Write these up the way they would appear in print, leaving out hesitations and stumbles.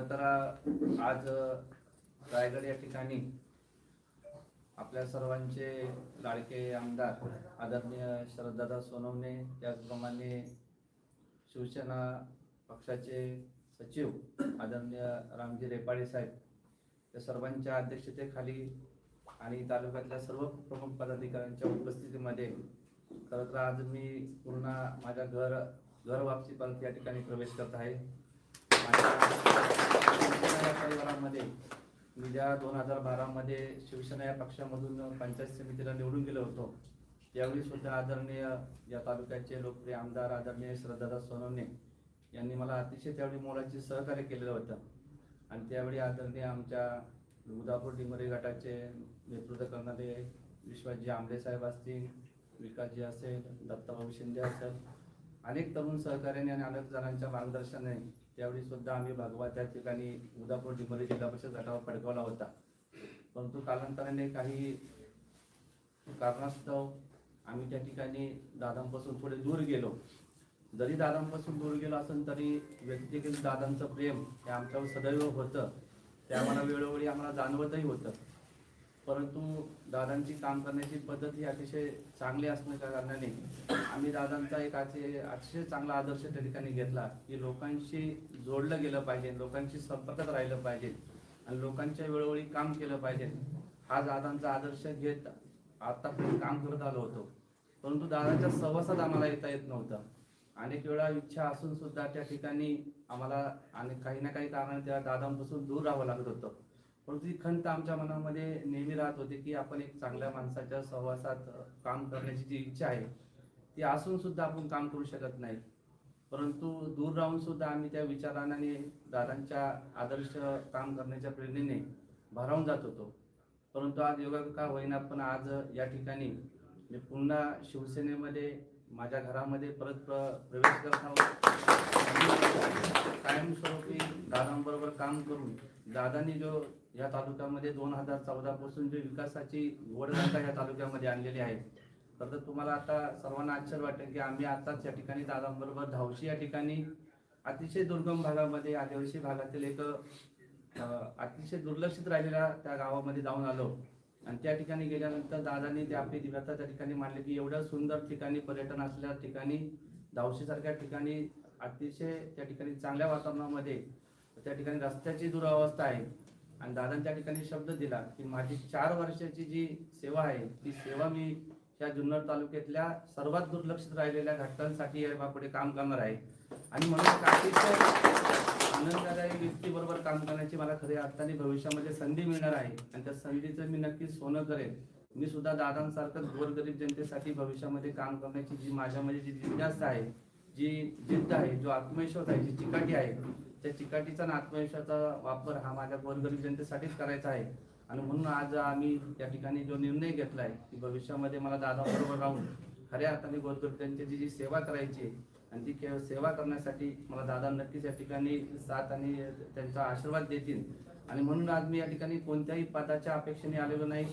खरं तर आज रायगड या ठिकाणी आपल्या सर्वांचे लाडके आमदार आदरणीय शरददादा सोनवणे, त्याचप्रमाणे शिवसेना पक्षाचे सचिव आदरणीय रामजी रेपाळे साहेब, या सर्वांच्या अध्यक्षतेखाली आणि तालुक्यातल्या सर्व प्रमुख पदाधिकाऱ्यांच्या उपस्थितीमध्ये खरं तर आज मी पूर्ण माझ्या घर वापसी परत या ठिकाणी प्रवेश करत आहे. माझ्या परिवारामध्ये मी ज्या 2012 मध्ये शिवसेना या पक्षामधून पंचायत समितीला निवडून गेलो होतो, त्यावेळी सुद्धा आदरणीय या तालुक्याचे लोकप्रिय आमदार आदरणीय शरददादा सोनवणे यांनी मला अतिशय त्यावेळी मोलाचे सहकार्य केलेलं होतं. आणि त्यावेळी आदरणीय आमच्या उदापूर डिमोरी गटाचे नेतृत्व करणारे विश्वासजी आंबळे साहेब असतील, विकासजी असेल, दत्ताभाऊ शिंदे असेल, अनेक तरुण सहकार्याने आणि अनेक जणांच्या मार्गदर्शनाने त्यावेळी सुद्धा आम्ही भगवा त्या ठिकाणी उदापूर डिमोरी जिल्हा परिषद गटावर फडकवला होता. परंतु कालांतराने काही कारणास्तव आम्ही त्या ठिकाणी दादांपासून थोडे दूर गेलो. जरी दादांपासून दूर गेलो असेल तरी व्यक्तिगत दादांचं प्रेम हे आमच्यावर सदैव होतं, ते आम्हाला वेळोवेळी आम्हाला जाणवतही होतं. परंतु दादांची काम करण्याची पद्धत ही अतिशय चांगली असण्याच्या कारणाने आम्ही दादांचा एक अतिशय चांगला आदर्श त्या ठिकाणी घेतला की लोकांशी जोडलं गेलं पाहिजे, लोकांशी संपर्कात राहिलं पाहिजे आणि लोकांच्या वेळोवेळी काम केलं पाहिजे. हा दादांचा आदर्श घेत आतापर्यंत काम करत आलो होतो. परंतु दादांच्या सहवासात आम्हाला येता येत नव्हतं. अनेक वेळा इच्छा असून सुद्धा त्या ठिकाणी आम्हाला आणि काही ना काही कारणाने त्या दादांपासून दूर राहावं लागत होतं. परंतु ती खंत आमच्या मनामध्ये नेहमी राहत होती की आपण एक चांगल्या माणसाच्या सहवासात काम करण्याची जी इच्छा आहे ती असून सुद्धा आपण काम करू शकत नाही. परंतु दूर राहून सुद्धा आम्ही त्या विचाराने दादांच्या आदर्श काम करण्याच्या प्रेरणेने भारावून जात होतो. परंतु आज योगायोग का होईना, पण आज या ठिकाणी मी पुन्हा शिवसेनेमध्ये माझ्या घरामध्ये परत प्रवेश करत कायमस्वरूपी दादांबरोबर काम करून दादांनी जो या तालुक्यामध्ये 2014 पासून जो विकासाची वडगंगा या तालुक्यामध्ये आणलेली आहे, तर तुम्हाला आता सर्वांना आश्चर्य वाटेल की आम्ही आताच या ठिकाणी दादांबरोबर धावशी या ठिकाणी अतिशय दुर्गम भागामध्ये आदिवासी भागातील एक अतिशय दुर्लक्षित राहिलेल्या त्या गावामध्ये जाऊन आलो. आणि त्या ठिकाणी गेल्यानंतर दादांनी ते आपली दिव्यता त्या ठिकाणी मांडली की एवढ्या सुंदर ठिकाणी पर्यटन असलेल्या ठिकाणी धावशीसारख्या ठिकाणी अतिशय त्या ठिकाणी चांगल्या वातावरणामध्ये त्या ठिकाणी रस्त्याची दुरावस्था आहे. आणि दादांच्या ठिकाणी शब्द दिला की माझी 4 वर्षाची जी सेवा आहे ती सेवा मी या जुन्नर तालुक्यातल्या सर्वात दुर्लक्षित राहिलेल्या घटकांसाठी पुढे काम करणार आहे. आणि म्हणून आनंददायी व्यक्तीबरोबर काम करण्याची मला खऱ्या अर्थाने भविष्यामध्ये संधी मिळणार आहे. आणि त्या संधीचं मी नक्कीच सोनं करेन. मी सुद्धा दादांसारखं गोरगरीब जनतेसाठी भविष्यामध्ये काम करण्याची जी माझ्यामध्ये जी जिज्ञासा आहे, जी जिद्द आहे, जो आत्मविश्वास आहे, जी चिकाटी आहे, त्या चिकाटीचा आणि आत्मविश्वासाचा वापर हा माझ्या गोरगरीब जनतेसाठीच करायचा आहे. आणि म्हणून आज आम्ही त्या ठिकाणी जो निर्णय घेतलाय की भविष्यामध्ये मला दादाबरोबर राहून खऱ्या अर्थाने गोरगरीब जनतेची जी सेवा करायची आणि ती सेवा करण्यासाठी मला दादा नक्कीच या ठिकाणी साथ आणि त्यांचा आशीर्वाद देतील. आणि म्हणून आज मी या ठिकाणी कोणत्याही पदाच्या अपेक्षेने आलेलो नाही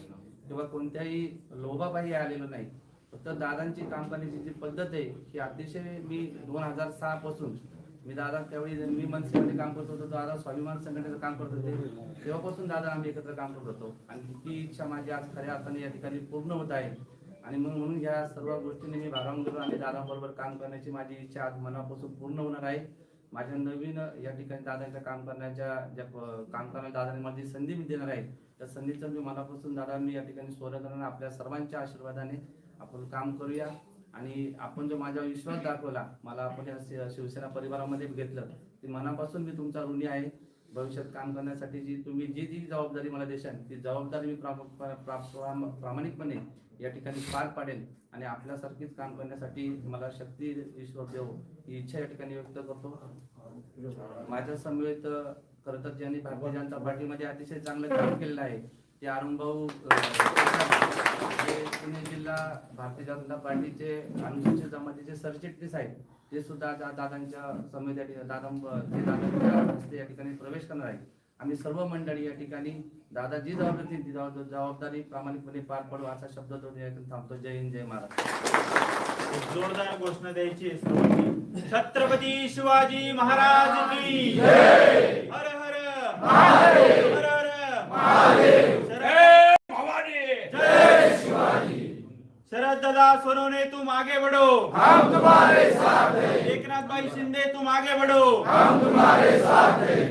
किंवा कोणत्याही लोभापायी आलेलो नाही. फक्त दादांची काम करण्याची जी पद्धत आहे ही अतिशय मी 2006 पासून मी दादा त्यावेळी मी मनसेमध्ये काम करत होतो, दादा स्वाभिमान संघटनेचं काम करत होते, तेव्हापासून दादा आम्ही एकत्र काम करत होतो. आणि ती इच्छा माझी आज खऱ्या अर्थाने या ठिकाणी पूर्ण होत आहे. आणि म्हणून ह्या सर्व गोष्टींनी मी भारावून गेलो आणि दादाबरोबर काम करण्याची माझी इच्छा आज मनापासून पूर्ण होणार आहे. माझ्या नवीन या ठिकाणी दादांच्या काम करण्याच्या ज्या काम करण्याच्या दादाने माझी संधी मी देणार आहे, त्या संधीचं मी मनापासून दादा मी या ठिकाणी सोनं करणार. आपल्या सर्वांच्या आशीर्वादाने आपण काम करूया. आणि आपण जो माझा विश्वास दाखवला, मला आपण या शिवसेना परिवारामध्ये घेतलं, ती मनापासून मी तुमचा ऋणी आहे. भविष्यात काम करण्यासाठी जी तुम्ही जी जबाबदारी मला देशाल ती जबाबदारी मी प्रामाणिकपणे या ठिकाणी पार पाडेल. आणि आपल्यासारखीच काम करण्यासाठी मला शक्ती ईश्वर देव ही इच्छा या ठिकाणी व्यक्त करतो. माझ्या समवेत खरं तर ज्यांनी भारतीय जनता पार्टीमध्ये अतिशय चांगलं काम केलेलं आहे ते अरुणभाऊ पुणे जिल्हा भारतीय जनता पार्टीचे अनुसूचित जमातीचे सरचिटणीस आहेत, ते सुद्धा दादांच्या समिती दादांच्या हस्ते या ठिकाणी प्रवेश करणार आहे. आम्ही सर्व मंडळी या ठिकाणी दादा जी जबाबदारी ती जबाबदारी प्रामाणिकपणे पार पडू असा शब्द थांबतो. जय हिंद, जय महाराज. जोरदार घोषणा द्यायची छत्रपती शिवाजी महाराज की जय. हर हर शरद दादा सोनवणे तुम आगे बढ़ो, हम तुम्हारे साथ हैं, एकनाथ भाई शिंदे तुम आगे बढ़ो, हम तुम्हारे साथ हैं।